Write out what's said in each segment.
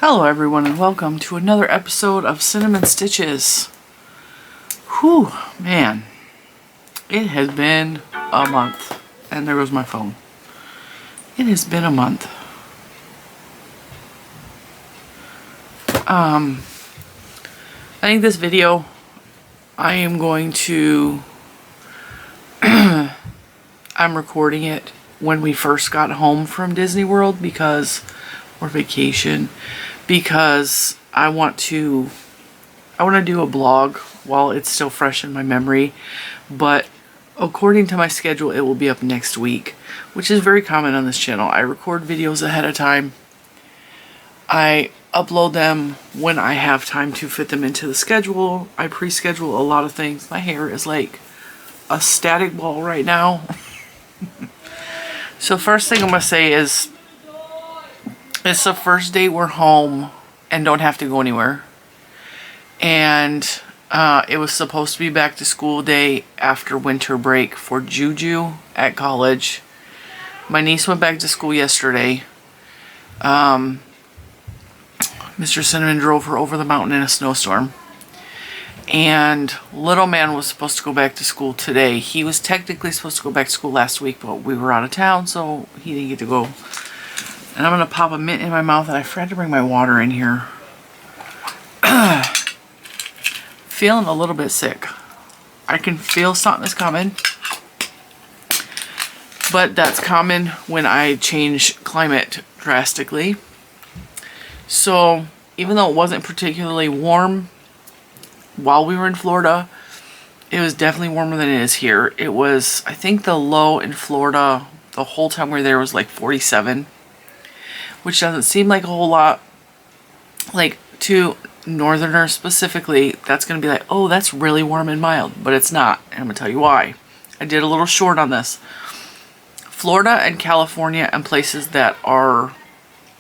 Hello everyone and welcome to another episode of Cinnamon Stitches. Whew, man. It has been a month. And there goes my phone. It has been a month. I think this video, I am going to, I'm recording it when we first got home from Disney World or vacation, because I want to do a vlog while it's still fresh in my memory, but according to my schedule it will be up next week, which is very common on this channel. I record videos ahead of time. I upload them when I have time to fit them into the schedule. I pre-schedule a lot of things. My hair is like a static ball right now. So first thing I'm going to say is, it's the first day we're home and don't have to go anywhere. And it was supposed to be back to school day after winter break for Juju at college. My niece went back to school yesterday. Mr. Cinnamon drove her over the mountain in a snowstorm. And little man was supposed to go back to school today. He was technically supposed to go back to school last week, but we were out of town, so he didn't get to go. And I'm going to pop a mint in my mouth, and I forgot to bring my water in here. Feeling a little bit sick. I can feel something is coming. But that's common when I change climate drastically. So, even though it wasn't particularly warm while we were in Florida, it was definitely warmer than it is here. It was, I think the low in Florida the whole time we were there was like 47. Which doesn't seem like a whole lot. Like, to northerners specifically, that's going to be like, oh, that's really warm and mild. But it's not. And I'm going to tell you why. I did a little short on this. Florida and California and places that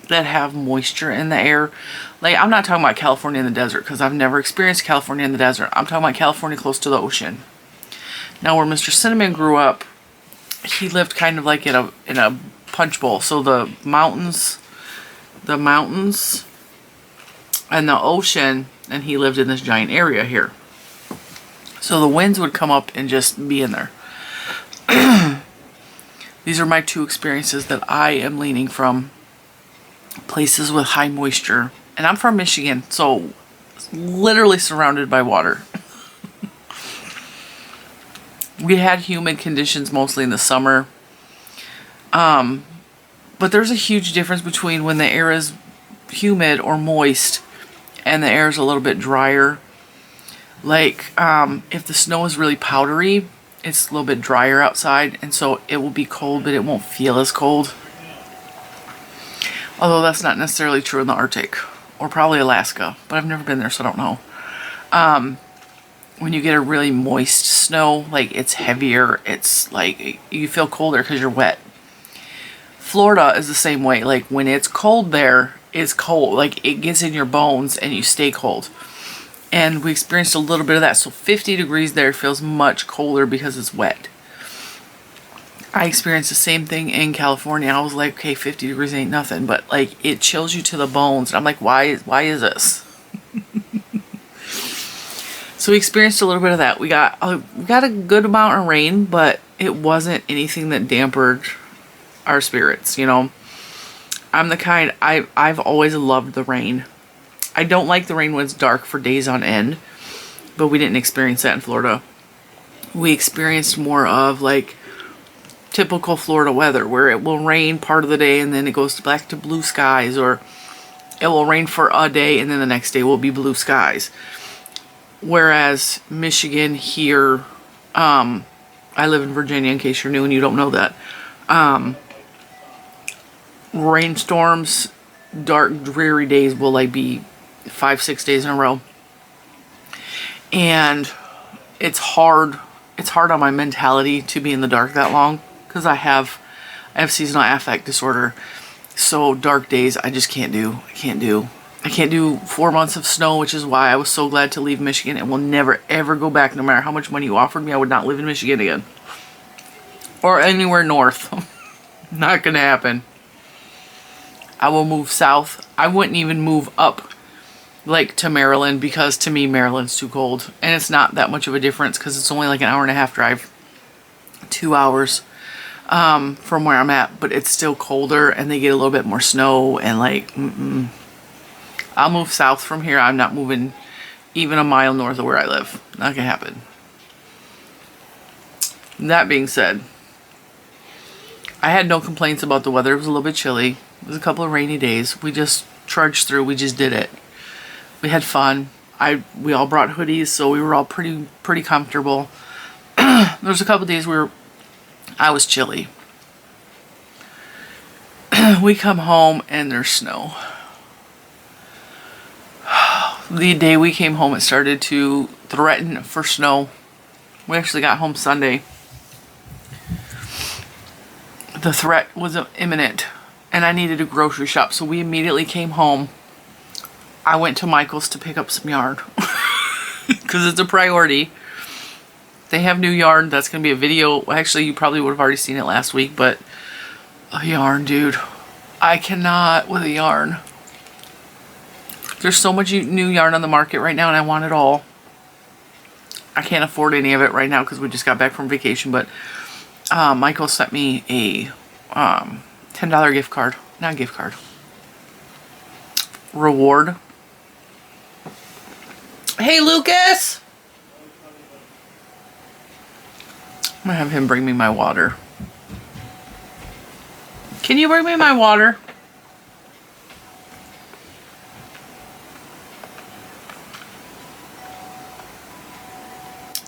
have moisture in the air. Like, I'm not talking about California in the desert, because I've never experienced California in the desert. I'm talking about California close to the ocean. Now, where Mr. Cinnamon grew up, he lived kind of like in a punch bowl. So the mountains and the ocean, and he lived in this giant area here. So the winds would come up and just be in there. These are my two experiences that I am leaning from. Places with high moisture. And I'm from Michigan, so literally surrounded by water. We had humid conditions mostly in the summer. But there's a huge difference between when the air is humid or moist and the air is a little bit drier. Like, if the snow is really powdery, it's a little bit drier outside, and so it will be cold, but it won't feel as cold. Although that's not necessarily true in the Arctic, or probably Alaska, but I've never been there, so I don't know. When you get a really moist snow, like, it's heavier, it's like, you feel colder because you're wet. Florida is the same way. Like, when it's cold there, it's cold. Like, it gets in your bones and you stay cold. And we experienced a little bit of that. So 50 degrees there feels much colder because it's wet. I experienced the same thing in California. I was like, okay, 50 degrees ain't nothing. But, like, it chills you to the bones. And I'm like, why is this? So we experienced a little bit of that. We got a good amount of rain, but it wasn't anything that dampened our spirits, you know. I'm the kind, I've always loved the rain. I don't like the rain when it's dark for days on end, but we didn't experience that in Florida. We experienced more of like typical Florida weather, where it will rain part of the day and then it goes back to blue skies, or it will rain for a day and then the next day will be blue skies. Whereas Michigan here, I live in Virginia in case you're new and you don't know that. Rainstorms, dark, dreary days will like be 5-6 days in a row. And it's hard on my mentality to be in the dark that long, because I have seasonal affect disorder. So dark days I just can't do. I can't do 4 months of snow, which is why I was so glad to leave Michigan and will never ever go back. No matter how much money you offered me, I would not live in Michigan again. Or anywhere north. Not gonna happen. I will move south. I wouldn't even move up like to Maryland, because to me Maryland's too cold, and it's not that much of a difference because it's only like an hour and a half drive, 2 hours from where I'm at, but it's still colder and they get a little bit more snow and like I'll move south from here. I'm not moving even a mile north of where I live. Not gonna happen. That being said, I had no complaints about the weather. It was a little bit chilly. It was a couple of rainy days. We just trudged through. We just did it. We had fun. We all brought hoodies, so we were all pretty comfortable. There was a couple days where I was chilly. We come home and there's snow. The day we came home, it started to threaten for snow. We actually got home Sunday. The threat was imminent, and I needed a grocery shop, so we immediately came home. I went to Michael's to pick up some yarn because it's a priority. They have new yarn. That's going to be a video. Actually, you probably would have already seen it last week, but a yarn, dude. I cannot with a yarn. There's so much new yarn on the market right now, and I want it all. I can't afford any of it right now because we just got back from vacation, but Michael sent me a $10 gift card. Not gift card. Reward. Hey, Lucas! I'm gonna have him bring me my water. Can you bring me my water?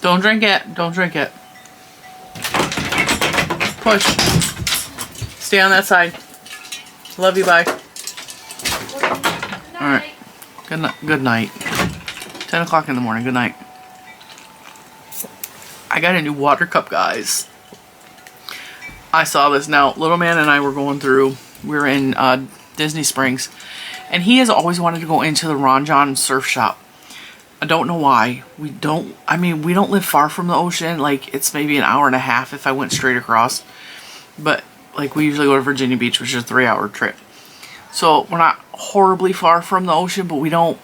Don't drink it. Don't drink it. Push. Stay on that side. Love you, bye. Alright. Good night. 10 o'clock in the morning. Good night. I got a new water cup, guys. I saw this. Now, little man and I were going through. We were in Disney Springs. And he has always wanted to go into the Ron John surf shop. I don't know why. We don't live far from the ocean. Like, it's maybe an hour and a half if I went straight across. But, like, we usually go to Virginia Beach, which is a 3-hour trip. So, we're not horribly far from the ocean, but we don't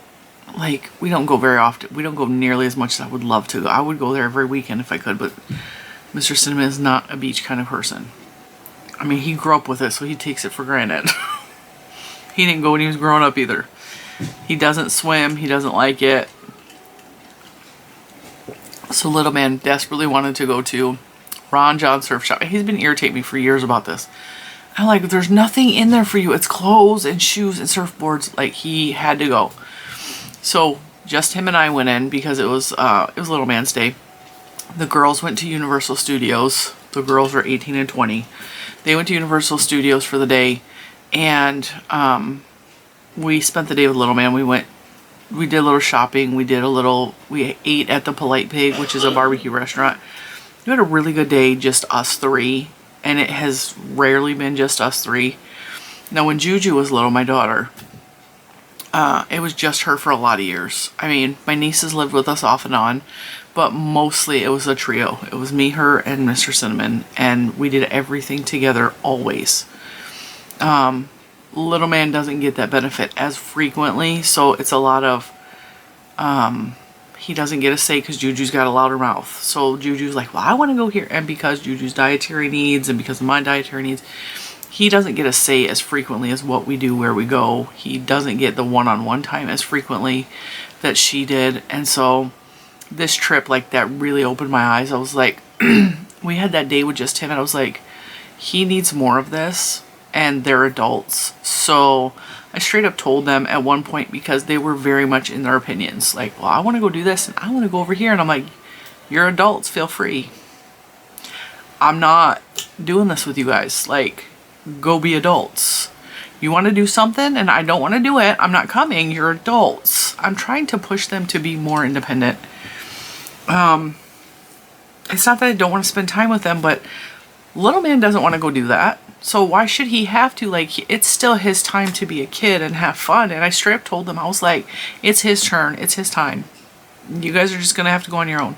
go very often. We don't go nearly as much as I would love to. I would go there every weekend if I could, but Mr. Cinnamon is not a beach kind of person. I mean, he grew up with it, so he takes it for granted. He didn't go when he was growing up either. He doesn't swim. He doesn't like it. So little man desperately wanted to go to Ron John Surf Shop. He's been irritating me for years about this. I'm like, there's nothing in there for you. It's clothes and shoes and surfboards. Like, he had to go. So just him and I went in because it was little man's day. The girls went to Universal Studios. The girls were 18 and 20. They went to Universal Studios for the day, and we spent the day with little man. We did a little shopping. We ate at the Polite Pig, which is a barbecue restaurant. We had a really good day, just us three, and it has rarely been just us three. Now, when Juju was little, my daughter, it was just her for a lot of years. I mean, my nieces lived with us off and on, but mostly it was a trio. It was me, her, and Mr. Cinnamon, and we did everything together always. Little man doesn't get that benefit as frequently, so it's a lot of, he doesn't get a say because Juju's got a louder mouth. So Juju's like, well, I want to go here. And because Juju's dietary needs and because of my dietary needs, he doesn't get a say as frequently as what we do where we go. He doesn't get the one-on-one time as frequently that she did. And so this trip, like, that really opened my eyes. I was like, we had that day with just him, and I was like, he needs more of this, and they're adults. So I straight up told them at one point, because they were very much in their opinions, like, well, I want to go do this, and I want to go over here. And I'm like, you're adults, feel free. I'm not doing this with you guys. Like, go be adults. You want to do something and I don't want to do it, I'm not coming. You're adults. I'm trying to push them to be more independent. It's not that I don't want to spend time with them, but little man doesn't want to go do that. So why should he have to? Like, it's still his time to be a kid and have fun. And I straight up told them, I was like, it's his turn. It's his time. You guys are just going to have to go on your own.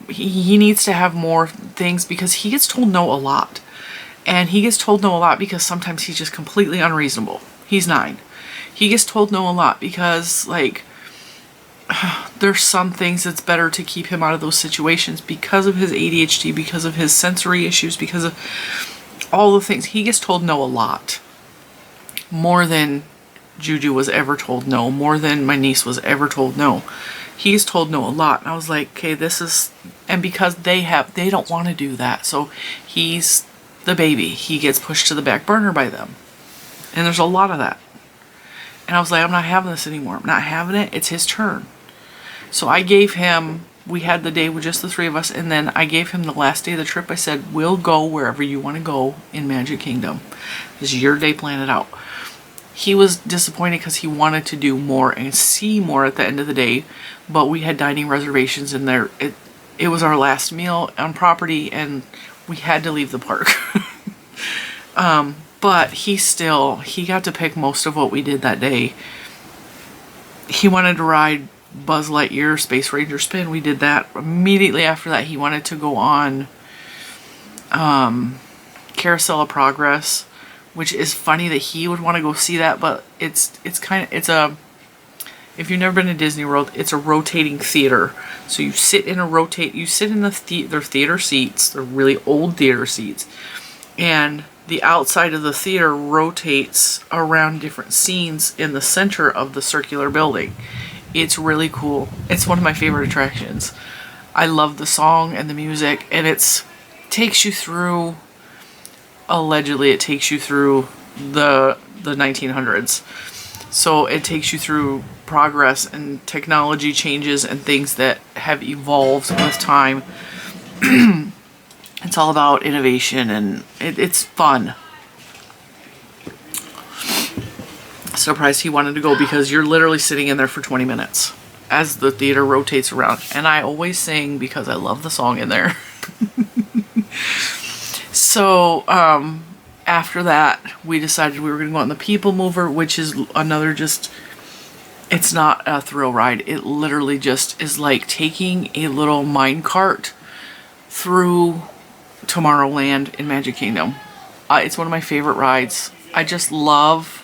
He needs to have more things because he gets told no a lot. And he gets told no a lot because sometimes he's just completely unreasonable. He's 9. He gets told no a lot because, like, there's some things that's better to keep him out of those situations because of his ADHD, because of his sensory issues, because of all the things. He gets told no a lot. More than Juju was ever told no. More than my niece was ever told no. He's told no a lot. And I was like, okay, this is... And because they don't want to do that. So he's the baby. He gets pushed to the back burner by them. And there's a lot of that. And I was like, I'm not having this anymore. I'm not having it. It's his turn. So I gave him... We had the day with just the 3 of us. And then I gave him the last day of the trip. I said, we'll go wherever you want to go in Magic Kingdom. This is your day, plan it out. He was disappointed because he wanted to do more and see more at the end of the day, but we had dining reservations in there. It was our last meal on property, and we had to leave the park. But he got to pick most of what we did that day. He wanted to ride Buzz Lightyear Space Ranger Spin. We did that. Immediately after that, he wanted to go on Carousel of Progress, which is funny that he would want to go see that, but it's a, if you've never been to Disney World, it's a rotating theater. So you sit in their theater seats, they're really old theater seats, and the outside of the theater rotates around different scenes in the center of the circular building. It's really cool. It's one of my favorite attractions. I love the song and the music, and takes you through... Allegedly, it takes you through the 1900s. So it takes you through progress and technology changes and things that have evolved with time. It's all about innovation, and it's fun. Surprised he wanted to go because you're literally sitting in there for 20 minutes as the theater rotates around. And I always sing because I love the song in there. So, after that, we decided we were going to go on the People Mover, which is another it's not a thrill ride. It literally just is like taking a little mine cart through Tomorrowland in Magic Kingdom. It's one of my favorite rides. I just love...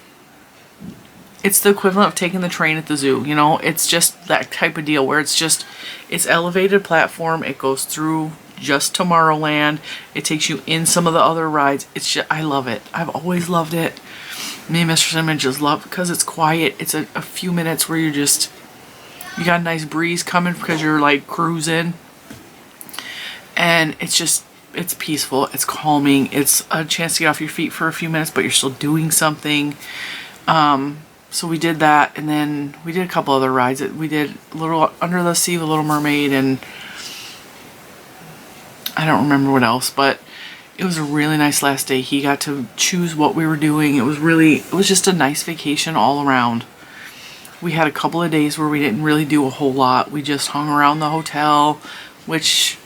It's the equivalent of taking the train at the zoo, you know? It's just that type of deal where it's elevated platform. It goes through... just Tomorrowland. It takes you in some of the other rides. I love it. I've always loved it. Me and Mr. Cinnamon just love it because it's quiet. It's a few minutes where you got a nice breeze coming because you're like cruising. And it's peaceful. It's calming. It's a chance to get off your feet for a few minutes, but you're still doing something. So we did that, and then we did a couple other rides. We did a little Under the Sea, The Little Mermaid, and I don't remember what else, but it was a really nice last day. He got to choose what we were doing. It was just a nice vacation all around. We had a couple of days where we didn't really do a whole lot. We just hung around the hotel, which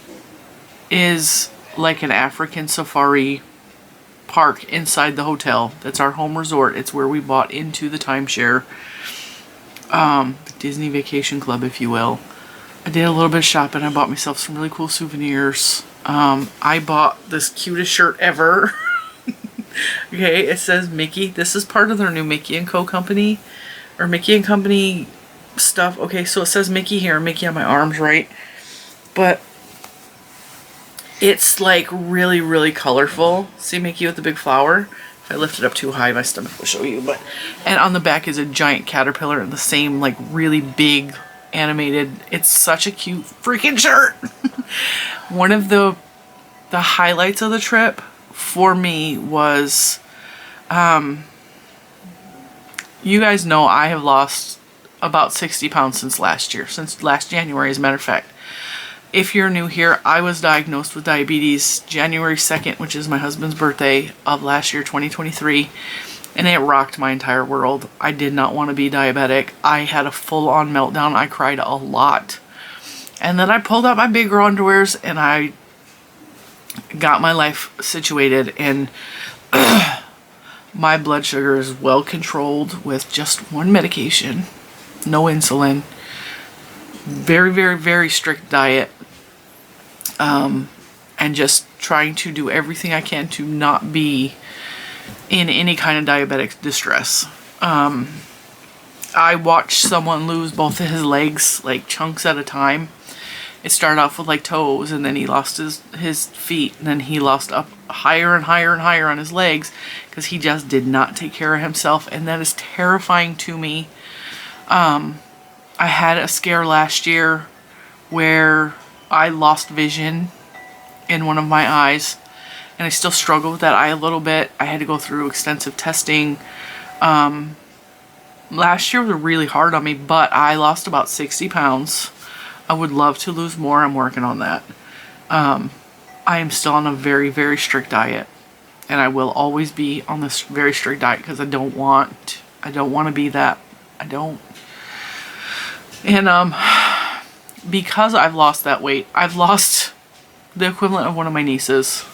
is like an African safari park inside the hotel. That's our home resort. It's where we bought into the timeshare. The Disney Vacation Club, if you will. I did a little bit of shopping. I bought myself some really cool souvenirs. I bought this cutest shirt ever. Okay, it says Mickey. This is part of their new Mickey & Co. company. Or Mickey & Company stuff. Okay, so it says Mickey here, Mickey on my arms, right? But it's like really, really colorful. See Mickey with the big flower? If I lift it up too high, my stomach will show you. And on the back is a giant caterpillar in the same like really big animated. It's such a cute freaking shirt. One of the highlights of the trip for me was, you guys know I have lost about 60 pounds since last year, since last January, as a matter of fact. If you're new here, I was diagnosed with diabetes January 2nd, which is my husband's birthday of last year, 2023. And it rocked my entire world. I did not want to be diabetic. I had a full-on meltdown. I cried a lot. And then I pulled out my big girl underwears and I got my life situated. And my blood sugar is well controlled with just one medication. No insulin. Very, very, very strict diet. and just trying to do everything I can to not be in any kind of diabetic distress. I watched someone lose both of his legs, like chunks at a time. It started off with like toes, and then he lost his feet, and then he lost up higher and higher and higher on his legs because he just did not take care of himself, and that is terrifying to me. I had a scare last year where I lost vision in one of my eyes, and I still struggle with that eye a little bit. I had to go through extensive testing. Last year was really hard on me, but I lost about 60 pounds. I would love to lose more. I'm working on that. I am still on a very, very strict diet, and I will always be on this very strict diet because I don't want to be that. I don't. And because I've lost that weight, I've lost the equivalent of one of my nieces.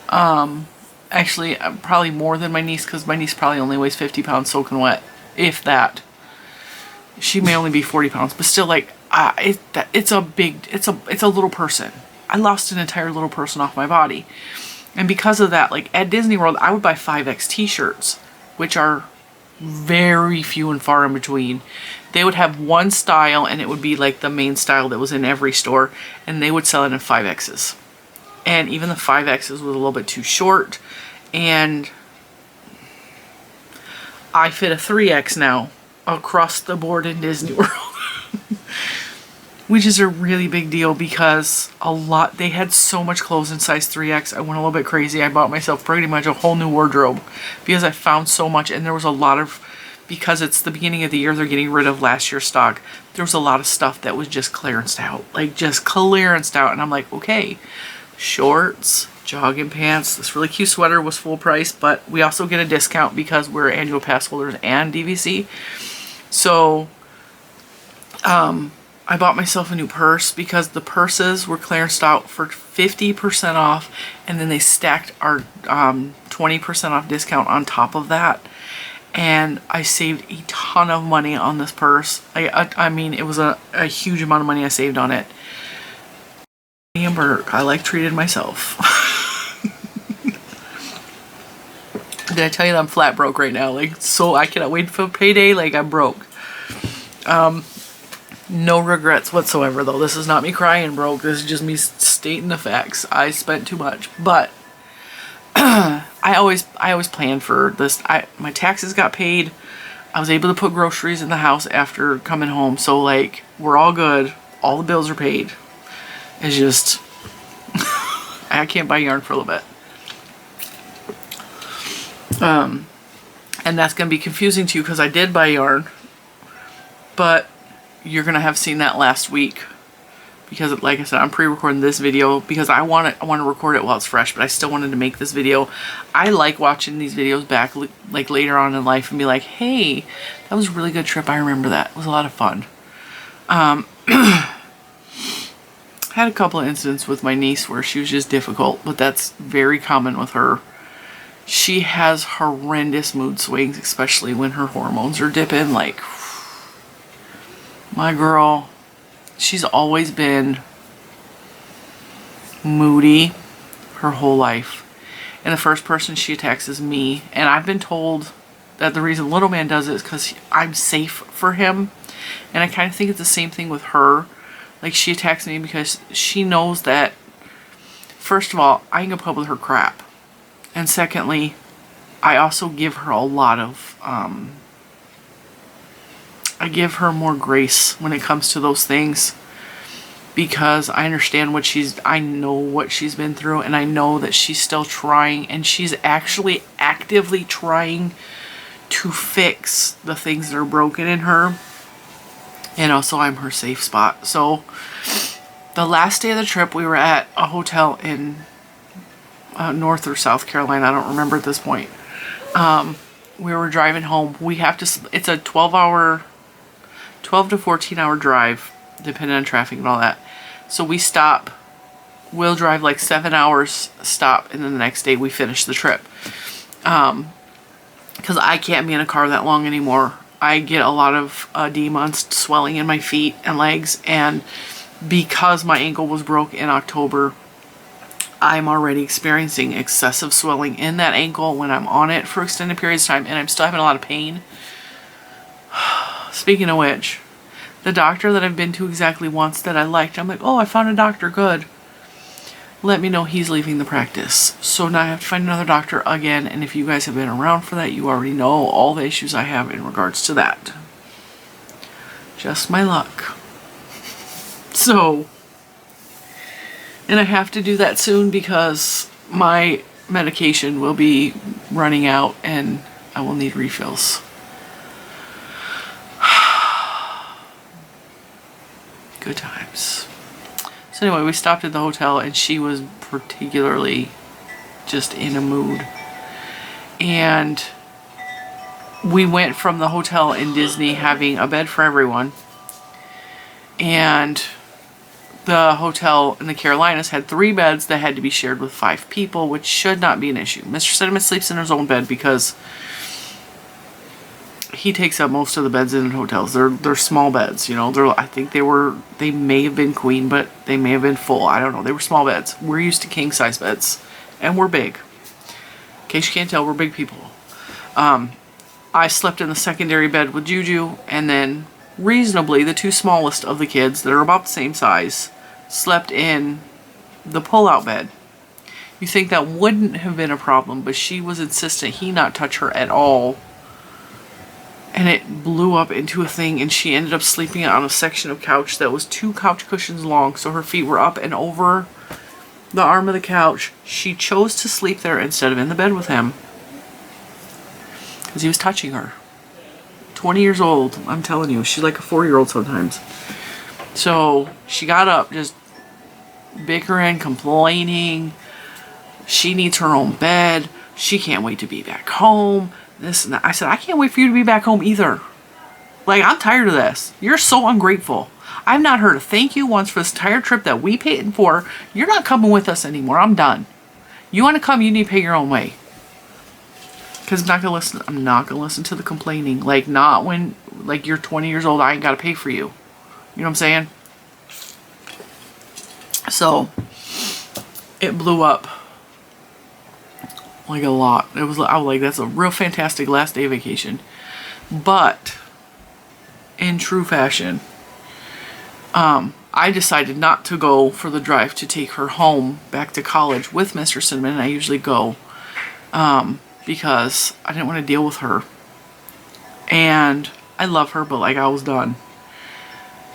Actually, probably more than my niece, because my niece probably only weighs 50 pounds soaking wet, if that. She may only be 40 pounds, but still, like, it's a little person. I lost an entire little person off my body. And because of that, like, at Disney World, I would buy 5X t-shirts, which are very few and far in between. They would have one style, and it would be like the main style that was in every store, and they would sell it in 5Xs. And even the 5Xs was a little bit too short, and I fit a 3X now across the board in Disney World. Which is a really big deal because they had so much clothes in size 3X. I went a little bit crazy. I bought myself pretty much a whole new wardrobe because I found so much, and there was a lot of, because it's the beginning of the year, they're getting rid of last year's stock. There was a lot of stuff that was just clearanced out, like just clearanced out. And I'm like, okay, shorts, jogging pants. This really cute sweater was full price, but we also get a discount because we're annual pass holders and DVC. So, I bought myself a new purse because the purses were clearanced out for 50% off, and then they stacked our 20% off discount on top of that. And I saved a ton of money on this purse. I mean, it was a huge amount of money I saved on it. Amber, I like treated myself. Did I tell you that I'm flat broke right now? Like, so I cannot wait for payday. Like, I'm broke. No regrets whatsoever, though. This is not me crying broke. This is just me stating the facts. I spent too much, but I always plan for this. My taxes got paid. I was able to put groceries in the house after coming home, so like we're all good. All the bills are paid. It's just I can't buy yarn for a little bit. And that's gonna be confusing to you because I did buy yarn, but you're gonna have seen that last week because, like I said, I'm pre-recording this video because I want to record it while it's fresh, but I still wanted to make this video. I like watching these videos back like later on in life and be like, hey, that was a really good trip. I remember that. It was a lot of fun. Had a couple of incidents with my niece where she was just difficult, but that's very common with her. She has horrendous mood swings, especially when her hormones are dipping. Like, my girl, she's always been moody her whole life. And the first person she attacks is me. And I've been told that the reason Little Man does it is because I'm safe for him. And I kind of think it's the same thing with her. Like, she attacks me because she knows that, first of all, I can go up with her crap. And secondly, I also give her a lot of, I give her more grace when it comes to those things because I understand I know what she's been through, and I know that she's still trying, and she's actually actively trying to fix the things that are broken in her. And also I'm her safe spot. So the last day of the trip, we were at a hotel in North or South Carolina. I don't remember at this point. We were driving home. It's a 12 to 14 hour drive, depending on traffic and all that. So we'll drive like 7 hours, stop, and then the next day we finish the trip. Because I can't be in a car that long anymore. I get a lot of edema and swelling in my feet and legs, and because my ankle was broke in October, I'm already experiencing excessive swelling in that ankle when I'm on it for extended periods of time, and I'm still having a lot of pain. Speaking of which, the doctor that I've been to exactly once that I liked, I'm like, oh, I found a doctor, good. Let me know he's leaving the practice. So now I have to find another doctor again, and if you guys have been around for that, you already know all the issues I have in regards to that. Just my luck. So, and I have to do that soon because my medication will be running out and I will need refills. Good times. So anyway, we stopped at the hotel and she was particularly just in a mood. And we went from the hotel in Disney having a bed for everyone. And the hotel in the Carolinas had 3 beds that had to be shared with 5 people, which should not be an issue. Mr. Cinnamon sleeps in his own bed because he takes up most of the beds in hotels. They're small beds, you know. I think they may have been queen, but they may have been full. I don't know. They were small beds. We're used to king size beds, and we're big. In case you can't tell, we're big people. I slept in the secondary bed with Juju, and then reasonably the 2 smallest of the kids that are about the same size slept in the pull-out bed. You think that wouldn't have been a problem, but she was insistent he not touch her at all. And it blew up into a thing, and she ended up sleeping on a section of couch that was 2 couch cushions long, so her feet were up and over the arm of the couch. She chose to sleep there instead of in the bed with him because he was touching her. 20 years old, I'm telling you, she's like a 4-year-old sometimes. So she got up just bickering, complaining. She needs her own bed. She can't wait to be back home. This and that. I said, I can't wait for you to be back home either. Like, I'm tired of this. You're so ungrateful. I've not heard a thank you once for this entire trip that we paid for. You're not coming with us anymore. I'm done. You want to come, you need to pay your own way. Because I'm not going to listen to the complaining. Like, not when, like, you're 20 years old, I ain't got to pay for you. You know what I'm saying? So, it blew up. Like a lot. I was like, that's a real fantastic last day vacation. But in true fashion, I decided not to go for the drive to take her home back to college with Mr. Cinnamon. And I usually go because I didn't want to deal with her. And I love her, but like I was done.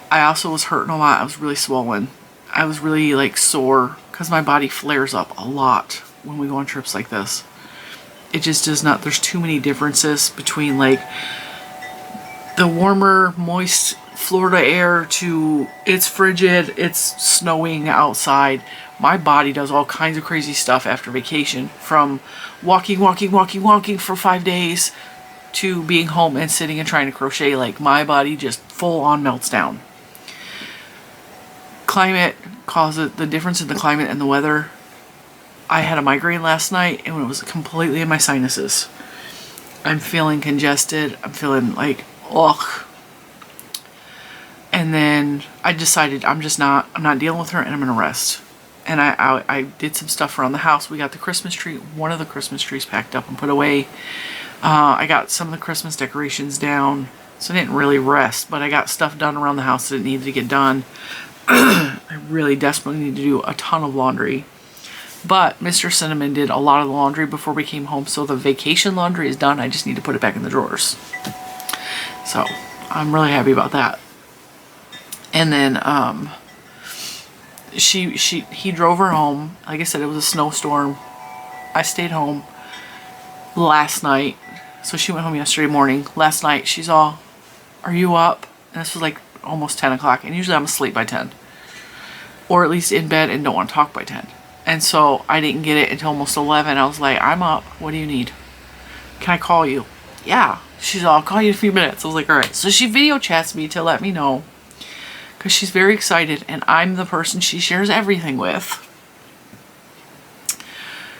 I also was hurting a lot. I was really swollen. I was really like sore because my body flares up a lot when we go on trips like this. It just does not, there's too many differences between like the warmer, moist Florida air to it's frigid, it's snowing outside. My body does all kinds of crazy stuff after vacation, from walking for 5 days to being home and sitting and trying to crochet. Like, my body just full on melts down. Climate causes the difference in the climate and the weather. I had a migraine last night and it was completely in my sinuses. I'm feeling congested. I'm feeling like, ugh. And then I decided I'm not dealing with her and I'm going to rest. And I did some stuff around the house. We got the Christmas tree, one of the Christmas trees packed up and put away. I got some of the Christmas decorations down. So I didn't really rest, but I got stuff done around the house that needed to get done. I really desperately need to do a ton of laundry. But Mr. Cinnamon did a lot of the laundry before we came home, so the vacation laundry is done. I just need to put it back in the drawers. So I'm really happy about that. And then he drove her home. Like I said, it was a snowstorm. I stayed home last night. So she went home yesterday morning. Last night she's all, "Are you up?" And this was like almost 10 o'clock. And usually I'm asleep by 10. Or at least in bed and don't want to talk by 10. And so I didn't get it until almost 11. I was like, "I'm up. What do you need? Can I call you?" "Yeah." She's all, "I'll call you in a few minutes." I was like, all right. So she video chats me to let me know. Because she's very excited. And I'm the person she shares everything with.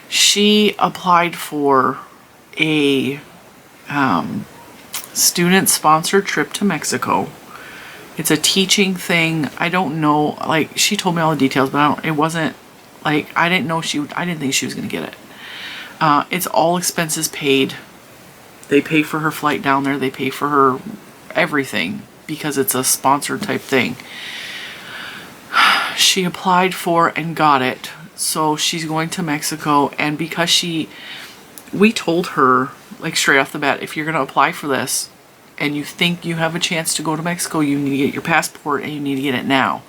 She applied for a student-sponsored trip to Mexico. It's a teaching thing. I don't know. Like, she told me all the details, but it wasn't Like, I didn't think she was going to get it. It's all expenses paid. They pay for her flight down there. They pay for her everything because it's a sponsored type thing. She applied for and got it. So she's going to Mexico, and because we told her, like, straight off the bat, if you're going to apply for this and you think you have a chance to go to Mexico, you need to get your passport and you need to get it now.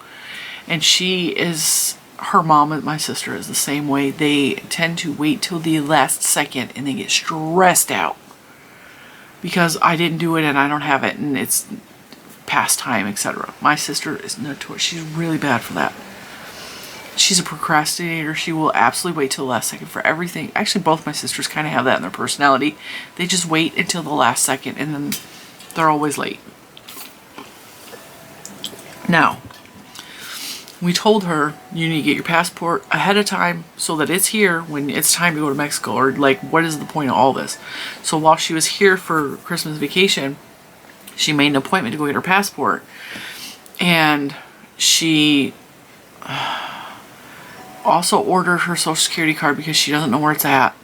And her mom and my sister is the same way. They tend to wait till the last second and they get stressed out because I didn't do it and I don't have it and it's past time, etc. My sister is notorious. She's really bad for that. She's a procrastinator. She will absolutely wait till the last second for everything. Actually, both my sisters kind of have that in their personality. They just wait until the last second and then they're always late. Now, we told her you need to get your passport ahead of time so that it's here when it's time to go to Mexico, or like, what is the point of all this? So while she was here for Christmas vacation, she made an appointment to go get her passport, and she also ordered her social security card because she doesn't know where it's at.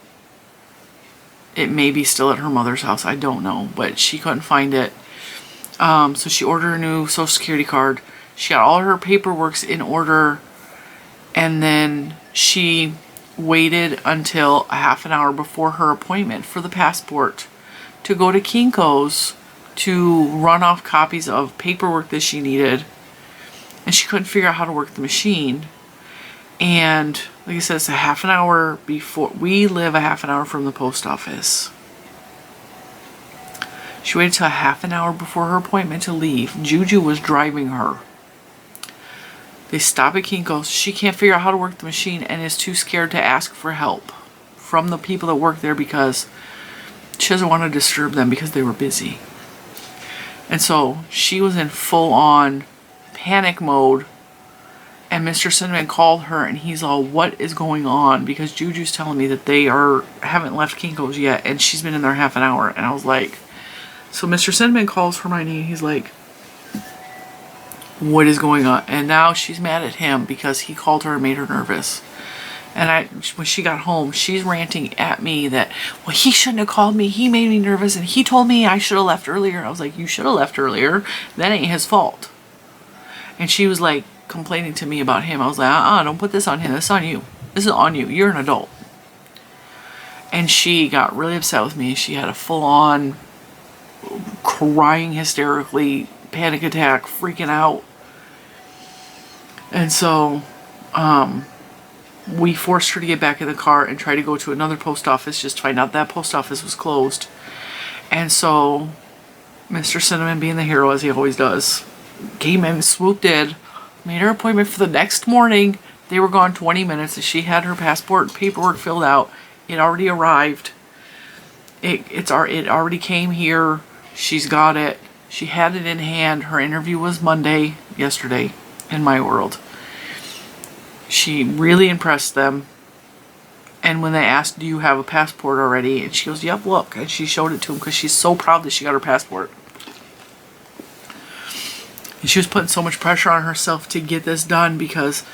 It may be still at her mother's house, I don't know, but she couldn't find it. So she ordered a new social security card. She got all her paperwork in order, and then she waited until a half an hour before her appointment for the passport to go to Kinko's to run off copies of paperwork that she needed, and she couldn't figure out how to work the machine. And like I said, it's a half an hour before. We live a half an hour from the post office. She waited till a half an hour before her appointment to leave. Juju was driving her. They stop at Kinko's. She can't figure out how to work the machine and is too scared to ask for help from the people that work there because she doesn't want to disturb them because they were busy. And so she was in full-on panic mode, and Mr. Cinnamon called her and he's all, what is going on? Because Juju's telling me that they haven't left Kinko's yet and she's been in there half an hour. And I was like, so Mr. Cinnamon calls Hermione and he's like, what is going on? And now she's mad at him because he called her and made her nervous. And when she got home, she's ranting at me that, well, he shouldn't have called me. He made me nervous and he told me I should have left earlier. I was like, you should have left earlier. That ain't his fault. And she was like complaining to me about him. I was like, don't put this on him. This is on you. This is on you. You're an adult. And she got really upset with me. She had a full-on crying hysterically, panic attack, freaking out. And so we forced her to get back in the car and try to go to another post office just to find out that post office was closed. And so Mr. Cinnamon, being the hero as he always does, came in, swooped in, made her appointment for the next morning. They were gone 20 minutes and she had her passport paperwork filled out. It already arrived. It already came here. She's got it. She had it in hand. Her interview was yesterday, in my world. She really impressed them. And when they asked, do you have a passport already? And she goes, yep, look. And she showed it to them because she's so proud that she got her passport. And she was putting so much pressure on herself to get this done because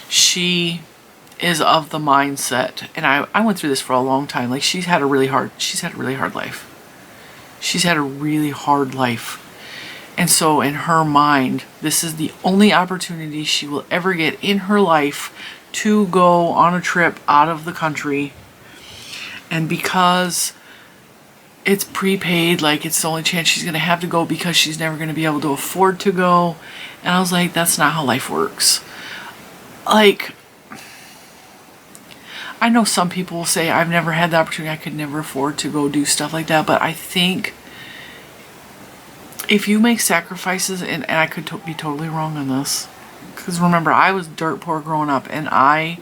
she is of the mindset. And I went through this for a long time. Like, she's had a really hard life. She's had a really hard life. And so in her mind, this is the only opportunity she will ever get in her life to go on a trip out of the country. And because it's prepaid, like, it's the only chance she's going to have to go because she's never going to be able to afford to go. And I was like, that's not how life works. Like, I know some people will say, I've never had the opportunity, I could never afford to go do stuff like that. But I think if you make sacrifices, and I could be totally wrong on this, because remember, I was dirt poor growing up, and I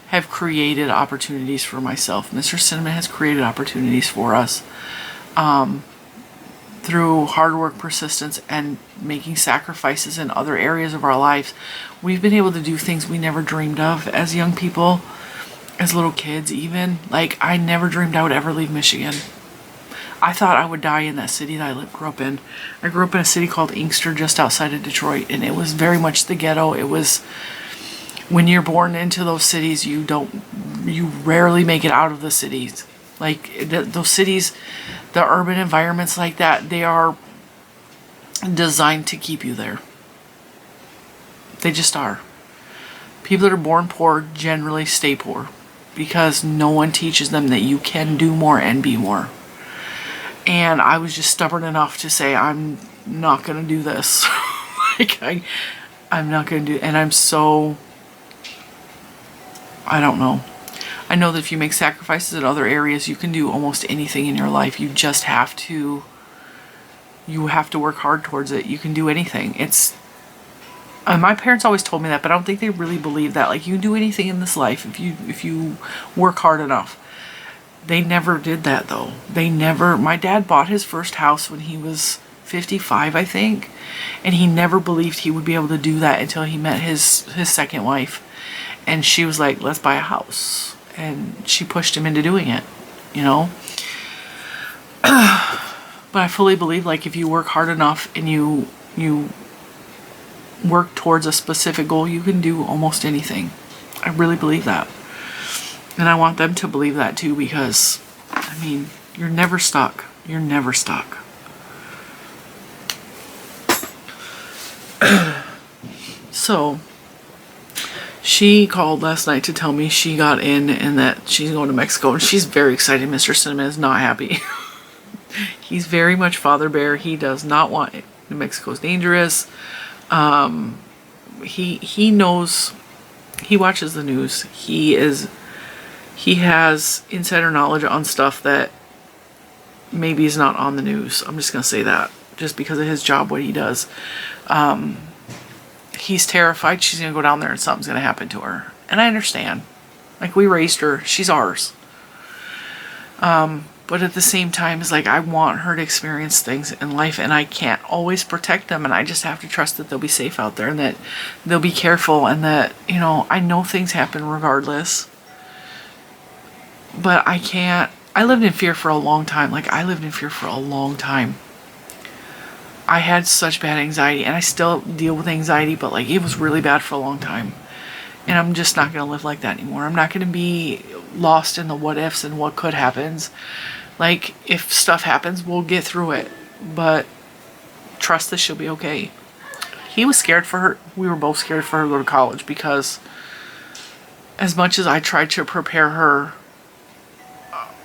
have created opportunities for myself. Mr. Cinnamon has created opportunities for us through hard work, persistence, and making sacrifices in other areas of our lives. We've been able to do things we never dreamed of as young people, as little kids even. Like, I never dreamed I would ever leave Michigan. I thought I would die in that city that I grew up in. I grew up in a city called Inkster just outside of Detroit, and it was very much the ghetto. It was when you're born into those cities, you rarely make it out of the cities. Like those cities, the urban environments like that, they are designed to keep you there. They just are. People that are born poor generally stay poor because no one teaches them that you can do more and be more. And I was just stubborn enough to say, I'm not going to do this. Like, I'm not going to do, and I'm so, I don't know. I know that if you make sacrifices in other areas, you can do almost anything in your life. You just have to, work hard towards it. You can do anything. My parents always told me that, but I don't think they really believe that. Like, you can do anything in this life if you work hard enough. They never did that, though. My dad bought his first house when he was 55, I think, and he never believed he would be able to do that until he met his second wife, and she was like, let's buy a house, and she pushed him into doing it, you know. But I fully believe, like, if you work hard enough and you work towards a specific goal, you can do almost anything. I really believe that. And I want them to believe that too, because, I mean, you're never stuck. You're never stuck. So, she called last night to tell me she got in and that she's going to Mexico, and she's very excited. Mr. Cinnamon is not happy. He's very much Father Bear. He does not want it. New Mexico's dangerous. He knows, he watches the news. He has insider knowledge on stuff that maybe is not on the news. I'm just going to say that, just because of his job, what he does. He's terrified she's going to go down there and something's going to happen to her. And I understand. Like, we raised her. She's ours. But at the same time, it's like, I want her to experience things in life, and I can't always protect them, and I just have to trust that they'll be safe out there, and that they'll be careful, and that, you know, I know things happen regardless. But I can't. I lived in fear for a long time. Like, I lived in fear for a long time. I had such bad anxiety, and I still deal with anxiety, but, like, it was really bad for a long time. And I'm just not going to live like that anymore. I'm not going to be lost in the what ifs and what could happens. Like, if stuff happens, we'll get through it. But trust that she'll be okay. He was scared for her. We were both scared for her to go to college, because as much as I tried to prepare her,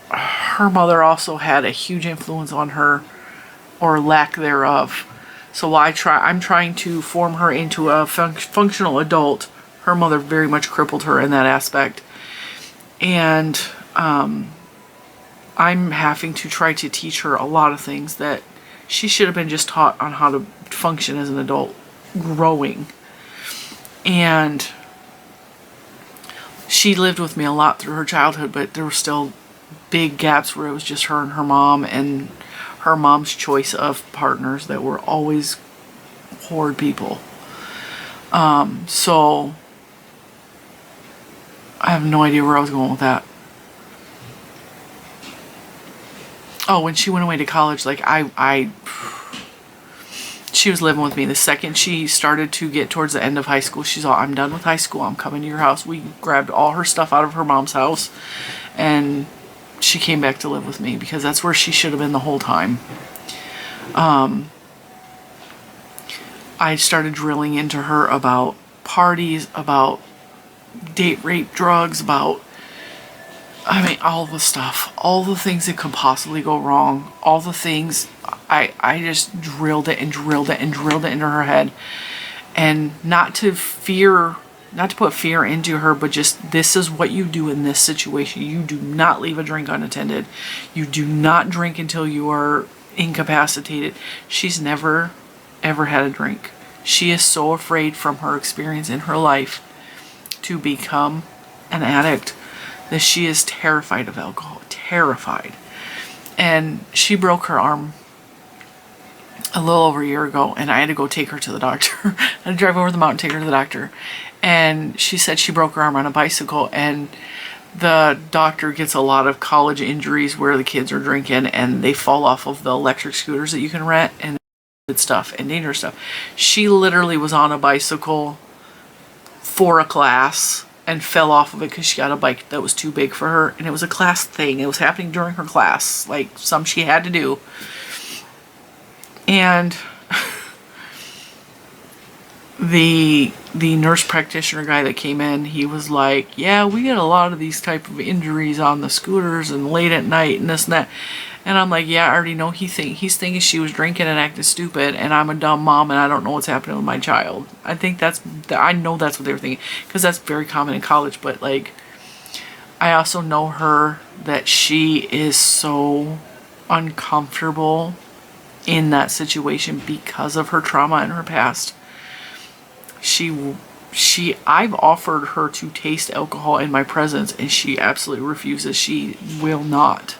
her mother also had a huge influence on her, or lack thereof. So while I'm trying to form her into a functional adult, her mother very much crippled her in that aspect. And I'm having to try to teach her a lot of things that she should have been just taught on how to function as an adult growing. And she lived with me a lot through her childhood, but there were still big gaps where it was just her and her mom, and her mom's choice of partners that were always horrid people. So I have no idea where I was going with that. Oh, when she went away to college, like, she was living with me. The second she started to get towards the end of high school, she's all, I'm done with high school. I'm coming to your house. We grabbed all her stuff out of her mom's house, and she came back to live with me, because that's where she should have been the whole time. I started drilling into her about parties, about date rape, drugs, about, I mean, all the stuff, all the things that could possibly go wrong, all the things. I just drilled it and drilled it and drilled it into her head, and not to put fear into her, but just, this is what you do in this situation. You do not leave a drink unattended. You do not drink until you are incapacitated. She's never, ever had a drink. She is so afraid from her experience in her life to become an addict that she is terrified of alcohol. Terrified. And she broke her arm a little over a year ago, and I had to go take her to the doctor. I had to drive over the mountain, take her to the doctor. And she said she broke her arm on a bicycle, and the doctor gets a lot of college injuries where the kids are drinking and they fall off of the electric scooters that you can rent, and stuff and dangerous stuff. She literally was on a bicycle for a class and fell off of it because she got a bike that was too big for her, and it was a class thing. It was happening during her class, like some she had to do. And the nurse practitioner guy that came in, he was like, yeah, we get a lot of these type of injuries on the scooters and late at night and this and that. And I'm like, yeah, I already know he's thinking she was drinking and acting stupid, and I'm a dumb mom and I don't know what's happening with my child. I know that's what they were thinking, because that's very common in college. But like, I also know her, that she is so uncomfortable in that situation because of her trauma in her past. I've offered her to taste alcohol in my presence, and she absolutely refuses. She will not.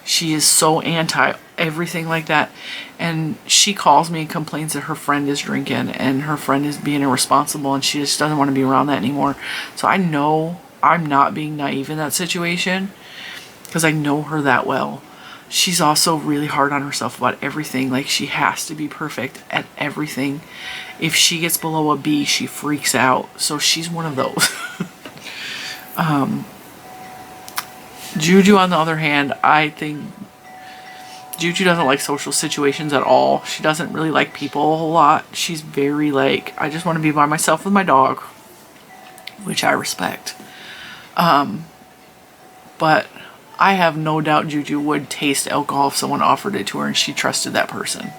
She is so anti everything like that. And she calls me and complains that her friend is drinking and her friend is being irresponsible, and she just doesn't want to be around that anymore. So I know I'm not being naive in that situation, because I know her that well. She's also really hard on herself about everything. Like, she has to be perfect at everything. If she gets below a B, she freaks out. So she's one of those. Juju, on the other hand, I think Juju doesn't like social situations at all. She doesn't really like people a whole lot. She's very like, I just want to be by myself with my dog, which I respect. But I have no doubt Juju would taste alcohol if someone offered it to her and she trusted that person.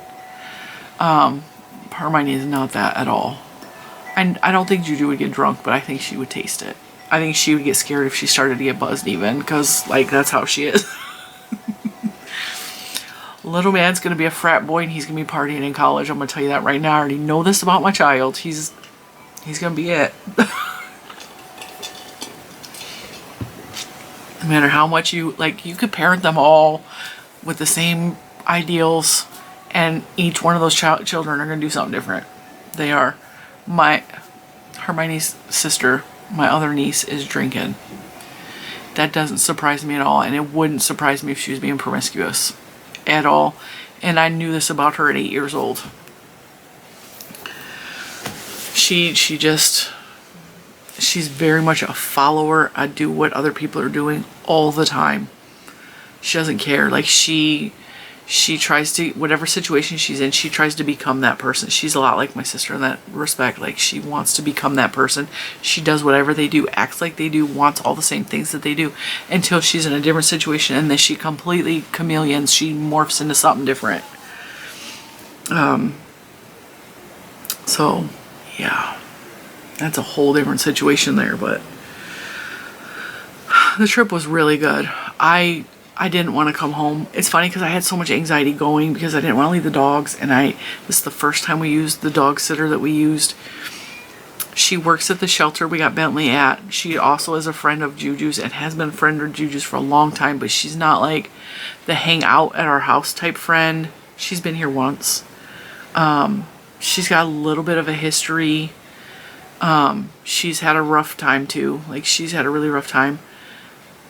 Hermione is not that at all. And I don't think Juju would get drunk, but I think she would taste it. I think she would get scared if she started to get buzzed even, because like, that's how she is. Little man's gonna be a frat boy and he's gonna be partying in college. I'm gonna tell you that right now. I already know this about my child. He's gonna be it. No matter how much you could parent them all with the same ideals, and each one of those children are gonna do something different. They are. Hermione's sister, my other niece, is drinking. That doesn't surprise me at all, and it wouldn't surprise me if she was being promiscuous at all. And I knew this about her at 8 years old. She's very much a follower. I do what other people are doing all the time. She doesn't care. Like, she tries to, whatever situation she's in, she tries to become that person. She's a lot like my sister in that respect. Like, she wants to become that person. She does whatever they do, acts like they do, wants all the same things that they do, until she's in a different situation, and then she completely chameleons. She morphs into something different. So yeah, that's a whole different situation there. But the trip was really good. I didn't want to come home. It's funny because I had so much anxiety going because I didn't want to leave the dogs, and this is the first time we used the dog sitter that we used. She works at the shelter we got Bentley at. She also is a friend of Juju's and has been a friend of Juju's for a long time, but she's not like the hang out at our house type friend. She's been here once. She's got a little bit of a history. She's had a rough time too. Like, she's had a really rough time.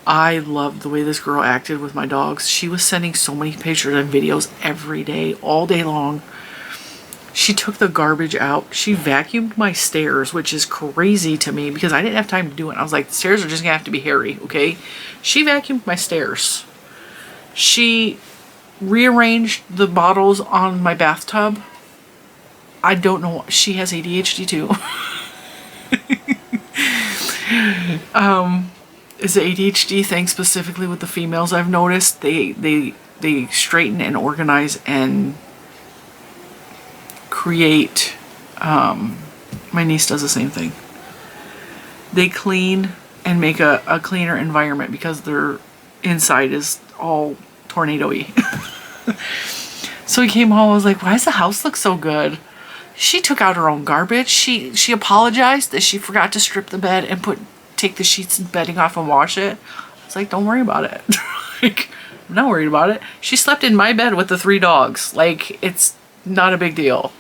I loved the way this girl acted with my dogs. She was sending so many pictures and videos every day, all day long. She took the garbage out. She vacuumed my stairs, which is crazy to me because I didn't have time to do it. I was like, the stairs are just gonna have to be hairy, okay? She vacuumed my stairs. She rearranged the bottles on my bathtub. I don't know. She has ADHD too. Is the ADHD thing specifically with the females I've noticed. They straighten and organize and create. My niece does the same thing. They clean and make a cleaner environment because their inside is all tornado-y. So he came home, I was like, why does the house look so good? She took out her own garbage. She apologized that she forgot to strip the bed and take the sheets and bedding off and wash it. I was like, don't worry about it. Like, I'm not worried about it. She slept in my bed with the 3 dogs. Like, it's not a big deal.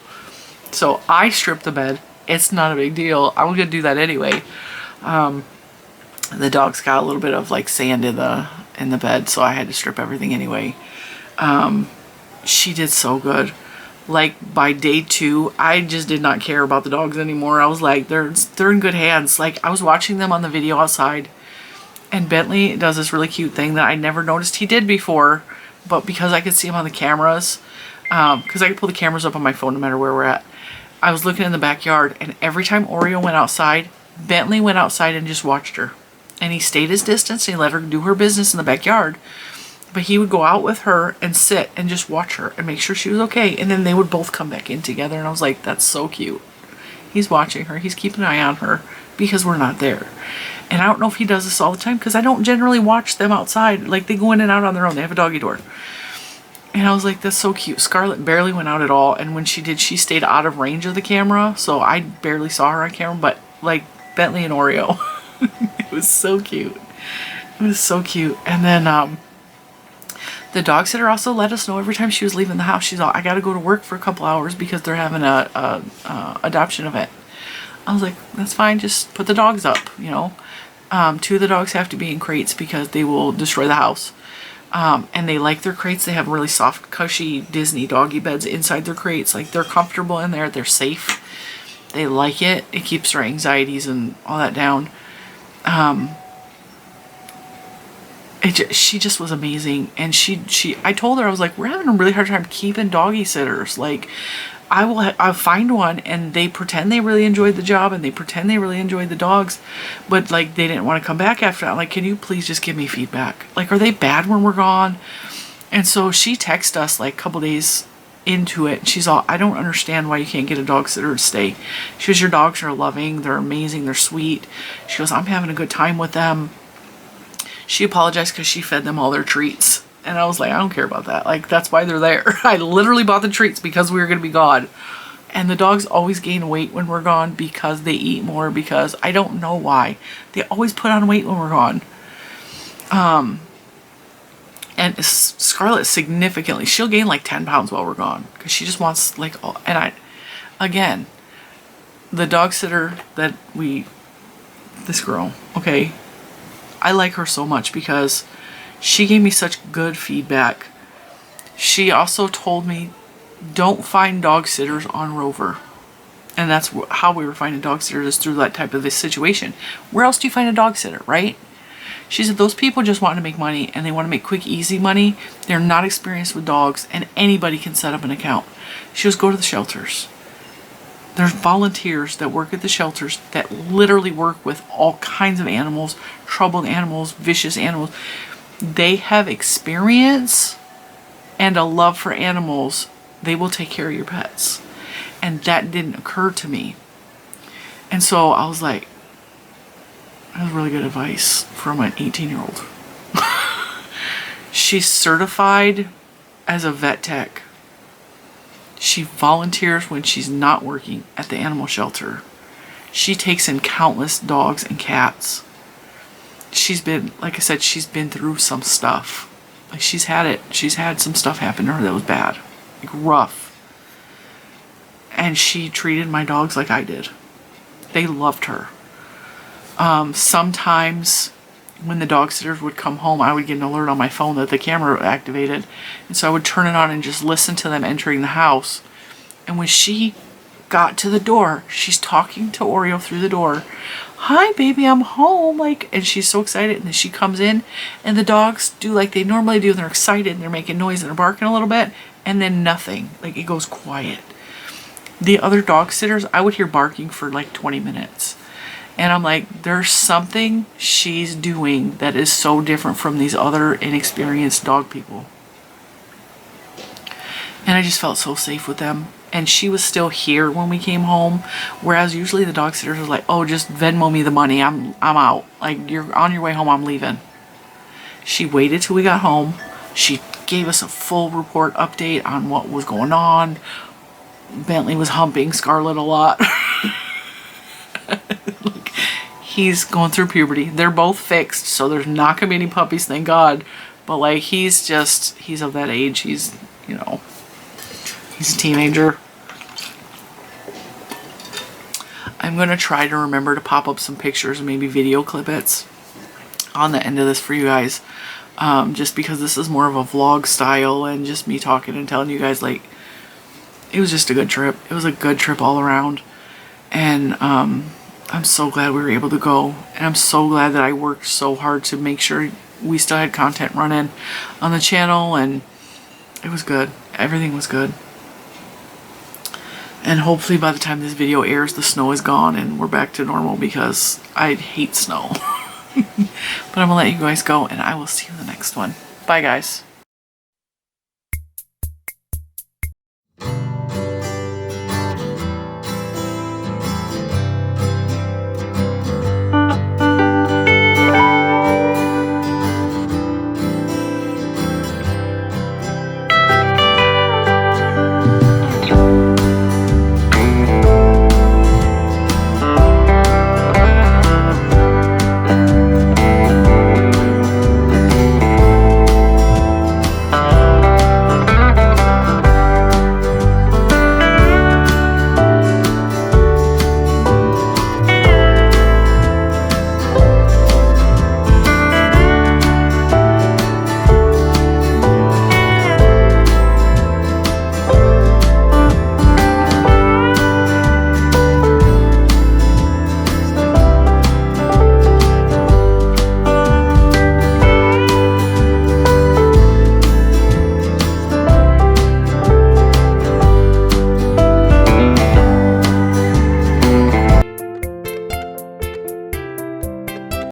So I stripped the bed. It's not a big deal. I was gonna do that anyway. The dogs got a little bit of like sand in the bed, so I had to strip everything anyway. She did so good. like by day 2, I just did not care about the dogs anymore. I was like, they're in good hands. Like I was watching them on the video outside, and Bentley does this really cute thing that I never noticed he did before, but because I could see him on the cameras, because I could pull the cameras up on my phone no matter where we're at. I was looking in the backyard, and every time Oreo went outside, Bentley went outside and just watched her. And he stayed his distance and he let her do her business in the backyard. But he would go out with her and sit and just watch her and make sure she was okay. And then they would both come back in together. And I was like, that's so cute. He's watching her. He's keeping an eye on her because we're not there. And I don't know if he does this all the time because I don't generally watch them outside. Like they go in and out on their own. They have a doggy door. And I was like, that's so cute. Scarlett barely went out at all. And when she did, she stayed out of range of the camera. So I barely saw her on camera. But like Bentley and Oreo. It was so cute. It was so cute. And then the dog sitter also let us know every time she was leaving the house. She's all, I got to go to work for a couple hours because they're having a adoption event. I was like, that's fine. Just put the dogs up, you know. 2 of the dogs have to be in crates because they will destroy the house. And they like their crates. They have really soft, cushy Disney doggy beds inside their crates. Like they're comfortable in there. They're safe. They like it. It keeps their anxieties and all that down. She just was amazing. And I told her, I was like, we're having a really hard time keeping doggy sitters. Like I'll find one and they pretend they really enjoyed the job and they pretend they really enjoyed the dogs, but like they didn't want to come back after that. I'm like, can you please just give me feedback? Like, are they bad when we're gone? And so she texted us like a couple days into it. She's all, I don't understand why you can't get a dog sitter to stay. She goes, your dogs are loving. They're amazing. They're sweet. She goes, I'm having a good time with them. She apologized because she fed them all their treats. And I was like, I don't care about that. Like, that's why they're there. I literally bought the treats because we were going to be gone. And the dogs always gain weight when we're gone because they eat more, because I don't know why. They always put on weight when we're gone. And Scarlett significantly, she'll gain like 10 pounds while we're gone because she just wants like, again, the dog sitter that this girl, okay, I like her so much because she gave me such good feedback. She also told me, don't find dog sitters on Rover. And that's how we were finding dog sitters, is through that type of this situation. Where else do you find a dog sitter, right? She said those people just want to make money and they want to make quick, easy money. They're not experienced with dogs and anybody can set up an account. She goes, go to the shelters. There's volunteers that work at the shelters that literally work with all kinds of animals, troubled animals, vicious animals. They have experience and a love for animals. They will take care of your pets. And that didn't occur to me. And so I was like, that was really good advice from an 18-year-old. She's certified as a vet tech. She volunteers when she's not working at the animal shelter. She takes in countless dogs and cats. She's been, like I said, she's been through some stuff. Like she's had some stuff happen to her that was bad, like rough. And she treated my dogs like I did. They loved her. Sometimes when the dog sitters would come home, I would get an alert on my phone that the camera activated. And so I would turn it on and just listen to them entering the house. And when she got to the door, she's talking to Oreo through the door. Hi, baby, I'm home. And she's so excited. And then she comes in and the dogs do like they normally do. And they're excited and they're making noise and they're barking a little bit. And then nothing. Like it goes quiet. The other dog sitters, I would hear barking for like 20 minutes. And I'm like, there's something she's doing that is so different from these other inexperienced dog people. And I just felt so safe with them. And she was still here when we came home. Whereas usually the dog sitters are like, oh, just Venmo me the money. I'm out. Like, you're on your way home, I'm leaving. She waited till we got home. She gave us a full report update on what was going on. Bentley was humping Scarlett a lot. He's going through puberty. They're both fixed, so there's not going to be any puppies, thank God. But, like, he's of that age. He's, you know, he's a teenager. I'm going to try to remember to pop up some pictures and maybe video clippets on the end of this for you guys. Just because this is more of a vlog style and just me talking and telling you guys, like, it was just a good trip. It was a good trip all around. And I'm so glad we were able to go. And I'm so glad that I worked so hard to make sure we still had content running on the channel. And it was good. Everything was good. And hopefully by the time this video airs, the snow is gone and we're back to normal, because I hate snow. But I'm going to let you guys go, and I will see you in the next one. Bye, guys.